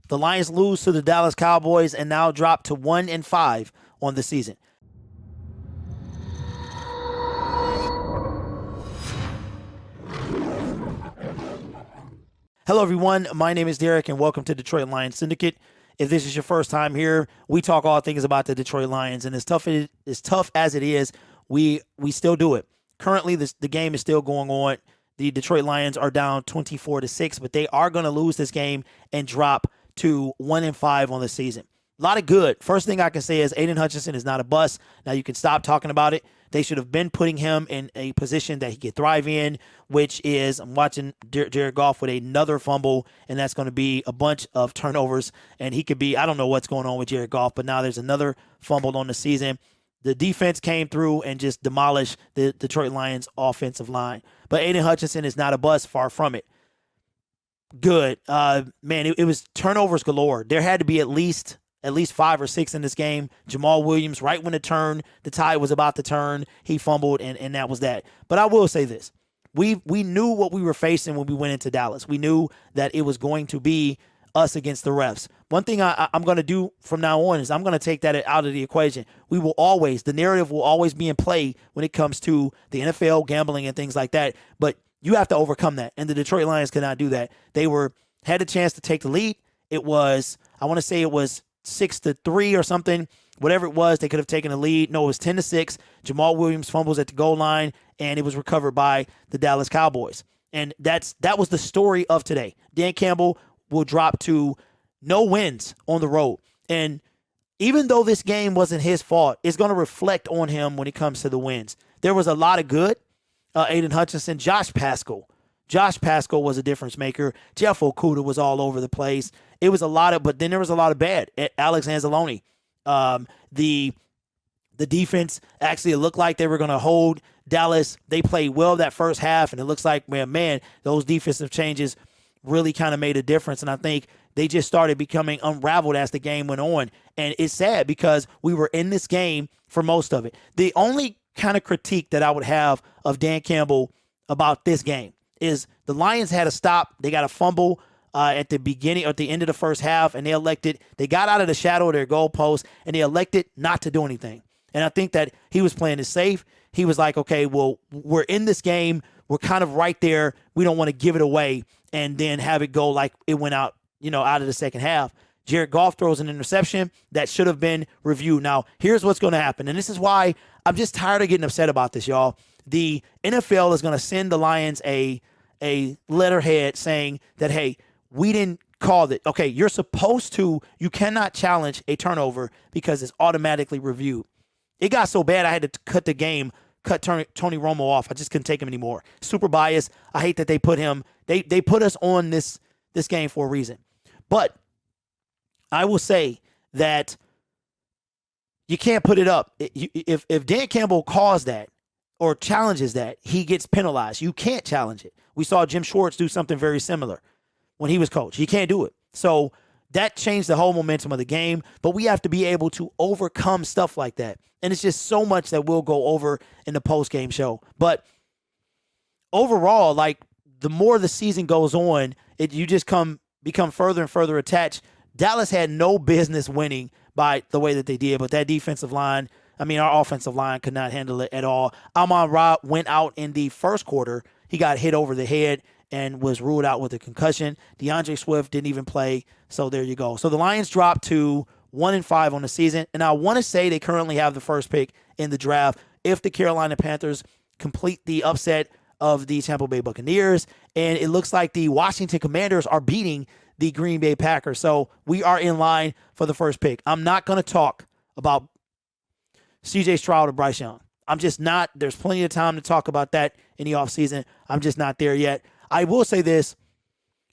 The Lions lose to the Dallas Cowboys and now drop to 1-5 on the season. Hello, everyone. My name is Derek, and welcome to Detroit Lions Syndicate. If this is your first time here, we talk all things about the Detroit Lions, and as tough as it is, we still do it. Currently, the game is still going on. The Detroit Lions are down 24-6, but they are going to lose this game and drop to 1-5 on the season. A lot of good. First thing I can say is Aiden Hutchinson is not a bust. Now you can stop talking about it. They should have been putting him in a position that he could thrive in, which is I'm watching Jared Goff with another fumble, and that's going to be a bunch of turnovers. And he could be, I don't know what's going on with Jared Goff, but now there's another fumble on the season. The defense came through and just demolished the Detroit Lions offensive line. But Aiden Hutchinson is not a bust, far from it. Good. Man, it was turnovers galore. There had to be at least 5 or 6 in this game. Jamal Williams, right when the tide was about to turn, he fumbled, and that was that. But I will say this. We knew what we were facing when we went into Dallas. We knew that it was going to be us against the refs. One thing I'm going to do from now on is I'm going to take that out of the equation. The narrative will always be in play when it comes to the NFL, gambling, and things like that. But you have to overcome that, and the Detroit Lions could not do that. They had a chance to take the lead. It was 6-3 or something. Whatever it was, they could have taken the lead. No, it was 10-6. Jamal Williams fumbles at the goal line, and it was recovered by the Dallas Cowboys. And that was the story of today. Dan Campbell will drop to no wins on the road. And even though this game wasn't his fault, it's going to reflect on him when it comes to the wins. There was a lot of good. Aiden Hutchinson, Josh Paschal was a difference maker. Jeff Okudah was all over the place. It was a lot of, but then there was a lot of bad. Alex Anzalone. The defense actually looked like they were going to hold Dallas. They played well that first half, and it looks like, man, those defensive changes really kind of made a difference. And I think they just started becoming unraveled as the game went on. And it's sad because we were in this game for most of it. The only kind of critique that I would have of Dan Campbell about this game is the Lions had a stop. They got a fumble at the end of the first half, and they got out of the shadow of their goalpost, and they elected not to do anything. And I think that he was playing it safe. He was like, okay, well, we're in this game. We're kind of right there. We don't want to give it away and then have it go like it went out, out of the second half. Jared Goff throws an interception that should have been reviewed. Now, here's what's going to happen, and this is why I'm just tired of getting upset about this, y'all. The NFL is going to send the Lions a letterhead saying that, hey, we didn't call it. Okay, you cannot challenge a turnover because it's automatically reviewed. It got so bad I had to cut Tony Romo off. I just couldn't take him anymore. Super biased. I hate that they put him. They put us on this game for a reason. But I will say that you can't put it up. If Dan Campbell calls that or challenges that, he gets penalized. You can't challenge it. We saw Jim Schwartz do something very similar when he was coach. He can't do it. So that changed the whole momentum of the game, but we have to be able to overcome stuff like that. And it's just so much that we'll go over in the post-game show. But overall, like, the more the season goes on, you just become further and further attached. Dallas had no business winning by the way that they did, but that defensive line, our offensive line could not handle it at all. Amon-Ra went out in the first quarter. He got hit over the head and was ruled out with a concussion. DeAndre Swift didn't even play, so there you go. So the Lions dropped to 1-5 on the season, and I want to say they currently have the first pick in the draft if the Carolina Panthers complete the upset of the Tampa Bay Buccaneers, and it looks like the Washington Commanders are beating the Green Bay Packers, so we are in line for the first pick. I'm not going to talk about C.J. Stroud or Bryce Young. I'm just not. There's plenty of time to talk about that in the offseason. I'm just not there yet. I will say this.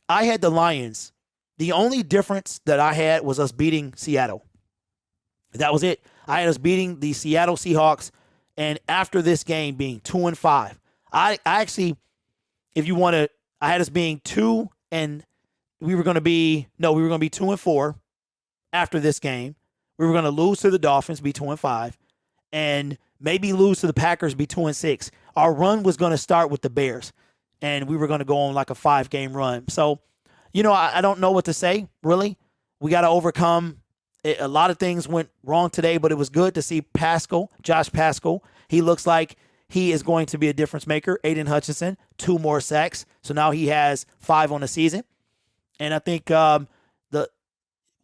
I had the Lions. The only difference that I had was us beating Seattle. That was it. I had us beating the Seattle Seahawks, and after this game being 2-5, I actually, if you want to, I had us being 2 and we were going to be 2-4 after this game. We were going to lose to the Dolphins, be 2-5, and maybe lose to the Packers, be 2-6. Our run was going to start with the Bears, and we were going to go on like a 5-game run. So, I don't know what to say, really. we got to overcome it. A lot of things went wrong today, but it was good to see Josh Pascal. He looks like he is going to be a difference maker. Aiden Hutchinson, 2 more sacks. So now he has 5 on the season. And I think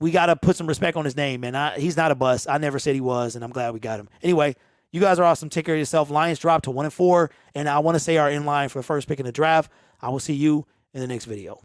we got to put some respect on his name, man. He's not a bust. I never said he was, and I'm glad we got him. Anyway, you guys are awesome. Take care of yourself. Lions dropped to 1-4, and I want to say are in line for the first pick in the draft. I will see you in the next video.